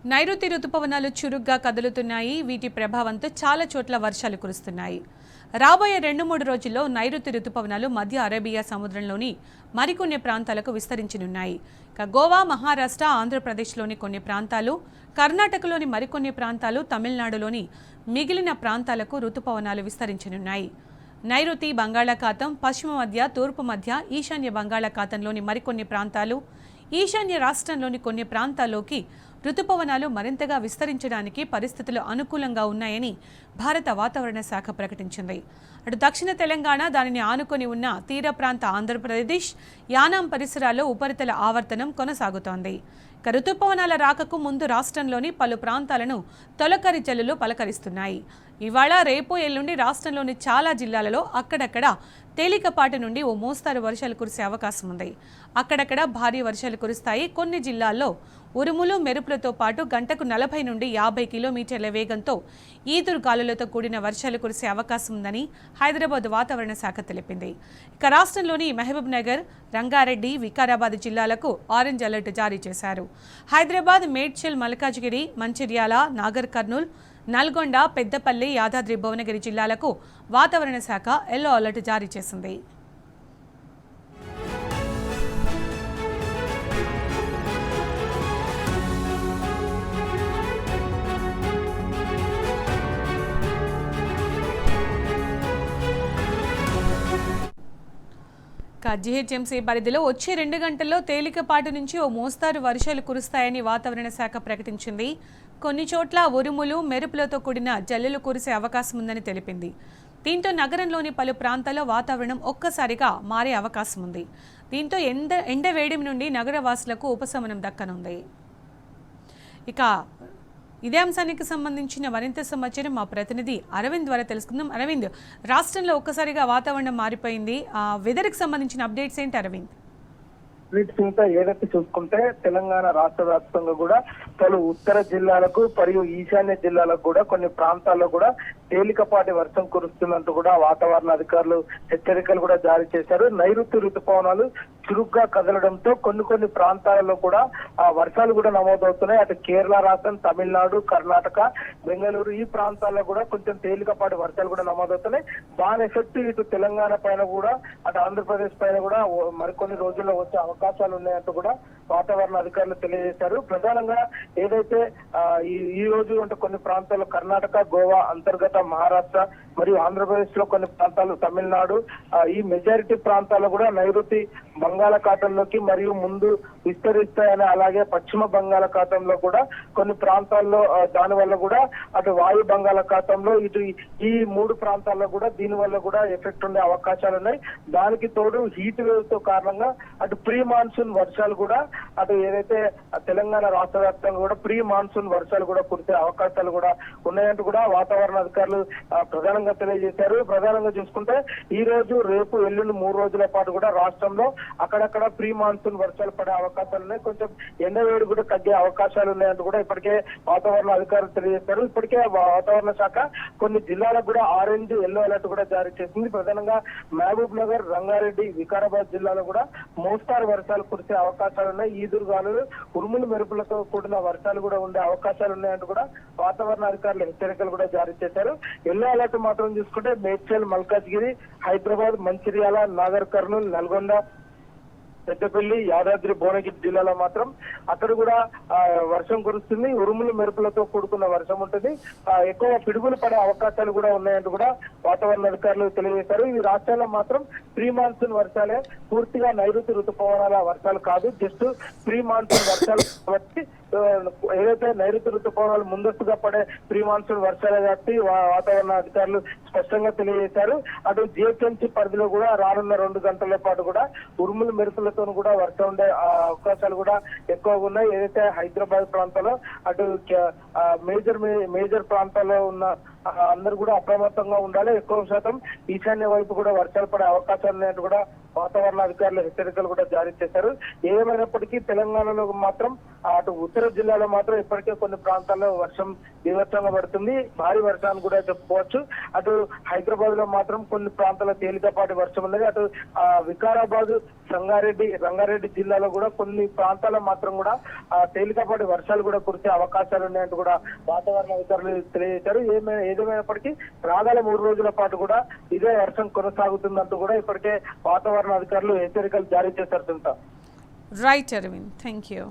నైరుతి రుతుపవనాలు చురుగ్గా కదులుతున్నాయి. వీటి ప్రభావంతో చాలా చోట్ల వర్షాలు కురుస్తున్నాయి. రాబోయే 2-3 రోజుల్లో నైరుతి రుతుపవనాలు మధ్య అరేబియా సముద్రంలోని మరికొన్ని ప్రాంతాలకు విస్తరించనున్నాయి. గోవా, మహారాష్ట్ర, ఆంధ్రప్రదేశ్లోని కొన్ని ప్రాంతాలు, కర్ణాటకలోని మరికొన్ని ప్రాంతాలు, తమిళనాడులోని మిగిలిన ప్రాంతాలకు రుతుపవనాలు విస్తరించనున్నాయి. నైరుతి బంగాళాఖాతం, పశ్చిమ మధ్య, తూర్పు మధ్య, ఈశాన్య బంగాళాఖాతంలోని మరికొన్ని ప్రాంతాలు, ఈశాన్య రాష్ట్రంలోని కొన్ని ప్రాంతాల్లోకి రుతుపవనాలు మరింతగా విస్తరించడానికి పరిస్థితులు అనుకూలంగా ఉన్నాయని భారత వాతావరణ శాఖ ప్రకటించింది. అటు దక్షిణ తెలంగాణ, దానిని ఆనుకొని ఉన్న తీర ప్రాంత ఆంధ్రప్రదేశ్, యానాం పరిసరాల్లో ఉపరితల ఆవర్తనం కొనసాగుతోంది. రుతుపవనాల రాకకు ముందు రాష్ట్రంలోని పలు ప్రాంతాలను తొలకరి జల్లులు పలకరిస్తున్నాయి. ఇవాళ, రేపు, ఎల్లుండి రాష్ట్రంలోని చాలా జిల్లాలలో అక్కడక్కడ తేలికపాటి నుండి ఓ మోస్తారు వర్షాలు కురిసే అవకాశం ఉంది. అక్కడక్కడ భారీ వర్షాలు కురుస్తాయి. కొన్ని జిల్లాల్లో ఉరుములు, మెరుపులతో పాటు గంటకు 40 నుండి 50 కిలోమీటర్ల వేగంతో ఈదురు గాలులతో కూడిన వర్షాలు కురిసే అవకాశం ఉందని హైదరాబాద్ వాతావరణ శాఖ తెలిపింది. ఇక రాష్ట్రంలోని మహబూబ్ నగర్, రంగారెడ్డి, వికారాబాద్ జిల్లాలకు ఆరెంజ్ అలర్ట్ జారీ చేశారు. హైదరాబాద్, మేడ్చల్, మల్కాజ్గిరి, మంచిర్యాల, నాగర్ కర్నూల్, నల్గొండ, పెద్దపల్లి, యాదాద్రి భువనగిరి జిల్లాలకు వాతావరణ శాఖ ఎల్లో అలర్ట్ జారీ చేసింది. జీహెచ్ఎంసీ పరిధిలో వచ్చే 2 గంటల్లో తేలికపాటి నుంచి ఓ మోస్తారు వర్షాలు కురుస్తాయని వాతావరణ శాఖ ప్రకటించింది. కొన్ని చోట్ల ఉరుములు, మెరుపులతో కూడిన జల్లులు కురిసే అవకాశం ఉందని తెలిపింది. దీంతో నగరంలోని పలు ప్రాంతాల్లో వాతావరణం ఒక్కసారిగా మారే అవకాశం ఉంది. దీంతో ఎండ వేడిమి నుండి నగరవాసులకు ఉపశమనం దక్కనుంది. ఇక ఇదే అంశానికి సంబంధించిన మరింత సమాచారం మా ప్రతినిధి అరవింద్ ద్వారా తెలుసుకుందాం. అరవింద్, రాష్ట్రంలో ఒక్కసారిగా వాతావరణం మారిపోయింది. వెదర్కి సంబంధించిన అప్డేట్స్ ఏంటి అరవింద్? వీటితో ఏదైతే చూసుకుంటే తెలంగాణ రాష్ట్ర వ్యాప్తంగా కూడా పలు ఉత్తర జిల్లాలకు మరియు ఈశాన్య జిల్లాలకు కూడా కొన్ని ప్రాంతాల్లో కూడా తేలికపాటి వర్షం కురుస్తున్నట్టు కూడా వాతావరణ అధికారులు హెచ్చరికలు కూడా జారీ చేశారు. నైరుతి రుతుపవనాలు చురుగ్గా కదలడంతో కొన్ని ప్రాంతాలలో కూడా వర్షాలు కూడా నమోదవుతున్నాయి. అటు కేరళ రాష్ట్రం, తమిళనాడు, కర్ణాటక, బెంగళూరు ఈ ప్రాంతాల్లో కూడా కొంచెం తేలికపాటి వర్షాలు కూడా నమోదవుతున్నాయి. దాని ఎఫెక్ట్ ఇటు తెలంగాణ పైన కూడా, అటు ఆంధ్రప్రదేశ్ పైన కూడా మరికొన్ని రోజుల్లో వచ్చే అవకాశాలు ఉన్నాయంటూ కూడా వాతావరణ అధికారులు తెలియజేశారు. ప్రధానంగా ఏదైతే ఈ రోజు అంటే కొన్ని ప్రాంతాల్లో కర్ణాటక, గోవా అంతర్గత మహారాష్ట్ర మరియు ఆంధ్రప్రదేశ్ లో కొన్ని ప్రాంతాలు, తమిళనాడు ఈ మెజారిటీ ప్రాంతాల్లో కూడా నైరుతి బంగాళాఖాతంలోకి మరియు ముందు విస్తరిస్తాయని, అలాగే పశ్చిమ బంగాళాఖాతంలో కూడా కొన్ని ప్రాంతాల్లో దాని వల్ల కూడా అటు వాయు బంగాళాఖాతంలో ఇటు ఈ 3 ప్రాంతాల్లో కూడా దీని వల్ల కూడా ఎఫెక్ట్ ఉండే అవకాశాలు ఉన్నాయి. దానికి తోడు హీట్ వేవ్ తో కారణంగా అటు ప్రీ మాన్సూన్ వర్షాలు కూడా, అటు ఏదైతే తెలంగాణ రాష్ట్ర వ్యాప్తంగా కూడా ప్రీ మాన్సూన్ వర్షాలు కూడా కురిసే అవకాశాలు కూడా ఉన్నాయంటూ కూడా వాతావరణ అధికారులు ప్రధానంగా తెలియజేశారు. ప్రధానంగా చూసుకుంటే ఈ రోజు, రేపు, ఎల్లుండి 3 రోజుల పాటు కూడా రాష్ట్రంలో అక్కడక్కడ ప్రీ మాన్సూన్ వర్షాలు పడే అవకాశాలు ఉన్నాయి. కొంచెం ఎండవేడి కూడా తగ్గే అవకాశాలు ఉన్నాయంటూ కూడా ఇప్పటికే వాతావరణ అధికారులు తెలియజేశారు. ఇప్పటికే వాతావరణ శాఖ కొన్ని జిల్లాలకు కూడా ఆరెంజ్, ఎల్లో అలర్ట్ కూడా జారీ చేసింది. ప్రధానంగా మహబూబ్ నగర్, రంగారెడ్డి, వికారాబాద్ జిల్లాలో కూడా మోస్తారు వర్షాలు కురిసే అవకాశాలు ఉన్నాయి. ఈదురుగాలులు, ఉరుములు, మెరుపులతో కూడిన వర్షాలు కూడా ఉండే అవకాశాలు ఉన్నాయంటూ కూడా వాతావరణ అధికారులు హెచ్చరికలు కూడా జారీ చేశారు. ఎల్లో అలర్ట్ మాత్రం చూసుకుంటే మేడ్చల్, మల్కాజ్గిరి, హైదరాబాద్, మంచిర్యాల, నాగర్ కర్నూల్, నల్గొండ, పెద్దపల్లి, యాదాద్రి భువనగిరి జిల్లాలో మాత్రం అక్కడ కూడా వర్షం కురుస్తుంది. ఉరుములు, మెరుపులతో కూడుకున్న వర్షం ఉంటుంది. ఎక్కువ పిడుగులు పడే అవకాశాలు కూడా ఉన్నాయంటూ కూడా వాతావరణ అధికారులు తెలియజేశారు. ఈ రాష్ట్రాల్లో మాత్రం ప్రీ మాన్సూన్ వర్షాలే, పూర్తిగా నైరుతి రుతుపవనాల వర్షాలు కాదు, జస్ట్ ప్రీ మాన్సూన్ వర్షాలు కాబట్టి ఏదైతే నైరుతి రుతుపవనాలు ముందస్తుగా పడే ప్రీ మాన్సూన్ వర్షాలే కాబట్టి వాతావరణ అధికారులు స్పష్టంగా తెలియజేశారు. అటు జిహెచ్ఎంసీ పరిధిలో కూడా రానున్న 2 గంటల పాటు కూడా ఉరుములు, మెరుపులతో కూడా వర్షం ఉండే అవకాశాలు కూడా ఎక్కువగా ఉన్నాయి. ఏదైతే హైదరాబాద్ ప్రాంతంలో అటు మేజర్ ప్రాంతాల్లో ఉన్న అందరూ కూడా అప్రమత్తంగా ఉండాలి. ఎక్కువ శాతం ఈశాన్య వైపు కూడా వర్షాలు పడే అవకాశాలు ఉన్నాయంటూ కూడా వాతావరణ అధికారులు హెచ్చరికలు కూడా జారీ చేశారు. ఏమైనప్పటికీ తెలంగాణలో మాత్రం అటు ఉత్తర జిల్లాలో మాత్రం ఇప్పటికే కొన్ని ప్రాంతాల్లో వర్షం తీవ్రంగా పడుతుంది. భారీ వర్షాన్ని కూడా చెప్పుకోవచ్చు. అటు హైదరాబాద్ లో మాత్రం కొన్ని ప్రాంతాల్లో తేలికపాటి వర్షం ఉన్నది. అటు వికారాబాద్ రంగారెడ్డి జిల్లాలో కూడా కొన్ని ప్రాంతాల్లో మాత్రం కూడా తేలికపాటి వర్షాలు కూడా కురిసే అవకాశాలు ఉన్నాయంటూ కూడా వాతావరణ అధికారులు తెలియజేశారు. ఏదేమైనప్పటికీ రాగల 3 రోజుల పాటు కూడా ఇదే వర్షం కొనసాగుతుందంటూ కూడా ఇప్పటికే వాతావరణ అధికారులు హెచ్చరికలు జారీ చేశారు. Right Aravind, thank you.